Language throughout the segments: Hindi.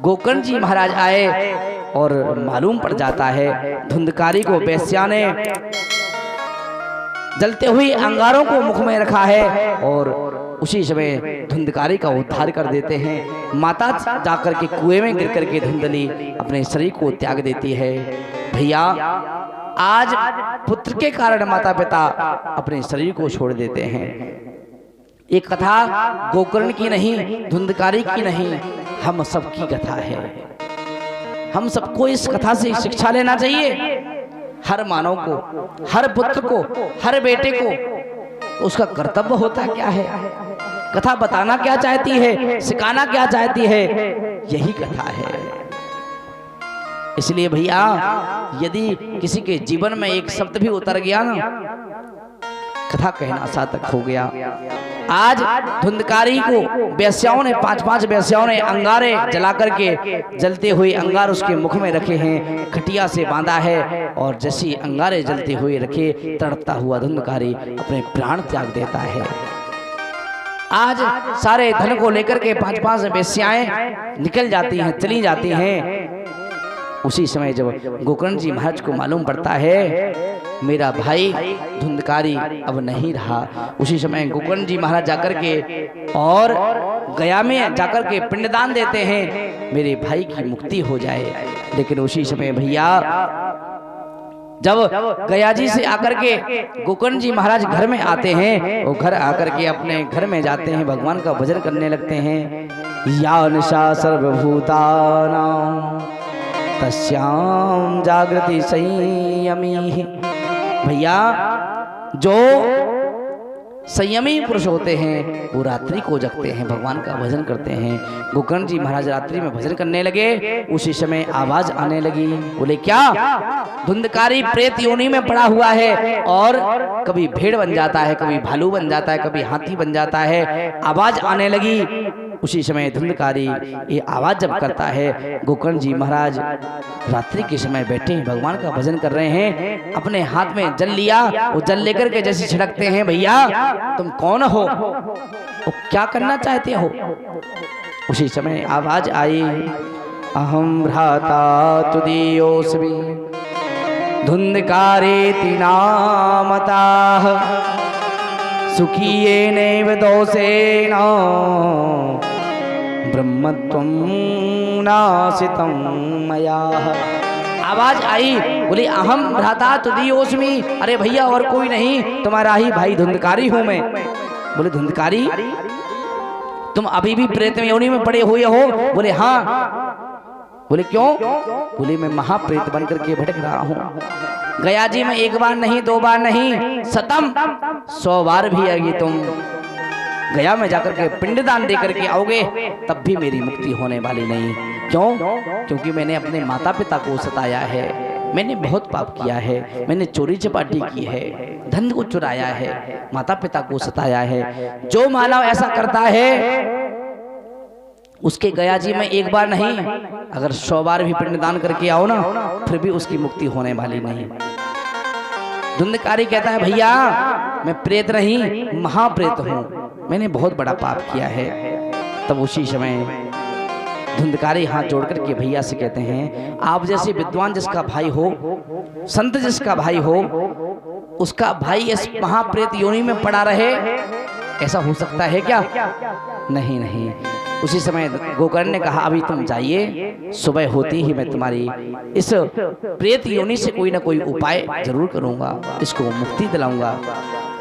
गोकर्ण जी महाराज आए और मालूम पड़ जाता है धुंधकारी को वेश्या ने जलते हुए अंगारों को मुख में रखा है और उसी समय धुंधकारी का उद्धार कर देते हैं। माता जाकर के कुएं में गिर करके धुंधली अपने शरीर को त्याग देती है। भैया आज पुत्र के कारण माता पिता अपने शरीर को छोड़ देते हैं। एक कथा गोकर्ण की नहीं, धुंधकारी की नहीं, हम सबकी कथा है। हम सबको इस कथा से शिक्षा लेना चाहिए। हर मानव को, हर पुत्र को, हर बेटे को उसका कर्तव्य होता क्या है, कथा बताना क्या चाहती है, सिखाना क्या चाहती है, यही कथा है। इसलिए भैया यदि किसी के जीवन में एक शब्द भी उतर गया ना, कथा कहना सार्थक हो गया। आज धुंधकारी को वेश्याओं ने, 5-5 वेश्याओं ने अंगारे जला करके जलते हुए अंगार उसके मुख में रखे हैं, खटिया से बांधा है और जैसे अंगारे जलते हुए रखे तड़पता हुआ धुंधकारी अपने प्राण त्याग देता है। आज सारे धन को लेकर के 5-5 वेश्याएं निकल जाती हैं, चली जाती हैं। उसी समय जब गोकर्ण जी महाराज को मालूम पड़ता है मेरा भाई धुंधकारी अब नहीं रहा, उसी समय गोकर्ण जी महाराज जाकर के और गया में जाकर के पिंडदान देते हैं, मेरे भाई की मुक्ति हो जाए। लेकिन उसी समय भैया जब गया जी से आकर के गोकर्ण जी महाराज घर में आते हैं, वो घर आकर के अपने घर में जाते हैं, भगवान का भजन करने लगते हैं। या निशा सर्वभूतानां तस्यां जागृति संयमी। भैया जो संयमी पुरुष होते हैं वो रात्रि को जगते हैं, भगवान का भजन करते हैं। गोकर्ण जी महाराज रात्रि में भजन करने लगे, उसी समय आवाज आने लगी। बोले क्या? धुंधकारी प्रेत योनि में पड़ा हुआ है और कभी भेड़ बन जाता है, कभी भालू बन जाता है, कभी हाथी बन जाता है। आवाज आने लगी। उसी समय धुंधकारी ये आवाज जब करता है, गोकर्ण जी महाराज रात्रि के समय बैठे हैं, भगवान का भजन कर रहे हैं, अपने हाथ में जल लिया, वो जल लेकर के जैसे छिड़कते हैं, भैया तुम कौन हो, वो क्या करना चाहते हो? उसी समय आवाज आई, अहम भ्राता तुदीयोऽस्मि धुंधकारेति नामतः सुखीयेनैव दोषेण ब्रह्मत्वं नाशितं मया। आवाज आई, बोली अहम भ्राता तुदीयोऽस्मि, अरे भैया और कोई नहीं, तुम्हारा ही भाई धुंधकारी हूं मैं। बोले धुंधकारी तुम अभी भी प्रेत योनि में पड़े हुए हो? बोले हाँ। बोले क्यों? बोले मैं महाप्रेत बनकर के भटक रहा हूँ। गया जी में 1 बार नहीं, 2 बार नहीं, शतम 100 बार भी आएगी तुम गया में जाकर के पिंडदान दे करके आओगे तब भी मेरी मुक्ति होने वाली नहीं। क्यों? क्योंकि मैंने अपने माता पिता को सताया है, मैंने बहुत पाप किया है, मैंने चोरी चपाटी की है, धन को चुराया है, माता पिता को सताया है। जो मानव ऐसा करता है उसके गया जी में 1 बार नहीं, अगर 100 बार भी पिंडदान करके आओ ना, फिर भी उसकी मुक्ति होने वाली नहीं। धुंधकारी कहता है भैया मैं प्रेत नहीं, महाप्रेत हूँ, मैंने बहुत बड़ा पाप किया है। तब उसी समय धुंधकारी हाथ जोड़ करके भैया से कहते हैं, आप जैसे विद्वान जिसका भाई हो, संत जिसका भाई हो, उसका भाई इस महाप्रेत योनि में पड़ा रहे, ऐसा हो सकता है क्या? नहीं नहीं। उसी समय गोकर्ण ने कहा अभी तुम जाइए, सुबह होती ही मैं तुम्हारी इस प्रेत योनि से कोई ना कोई उपाय जरूर करूंगा, इसको मुक्ति दिलाऊंगा।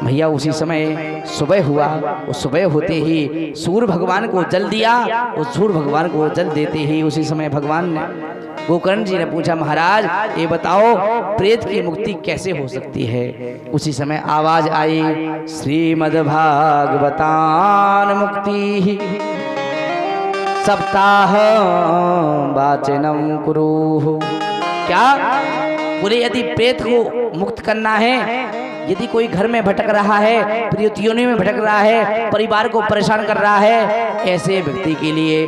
भैया उसी समय सुबह हुआ, उस सुबह होते ही सूर्य भगवान को जल दिया। उस सूर्य भगवान को जल देते ही उसी समय भगवान ने, गोकर्ण जी ने पूछा महाराज ये बताओ प्रेत की मुक्ति कैसे हो सकती है? उसी समय आवाज आई, श्रीमद्भागवतान मुक्ति सप्ताह वाचनम कुरु। क्या? बोले यदि प्रेत को मुक्त करना है, यदि कोई घर में भटक रहा है, प्रेत योनि में भटक रहा है, परिवार को परेशान कर रहा है, ऐसे व्यक्ति के लिए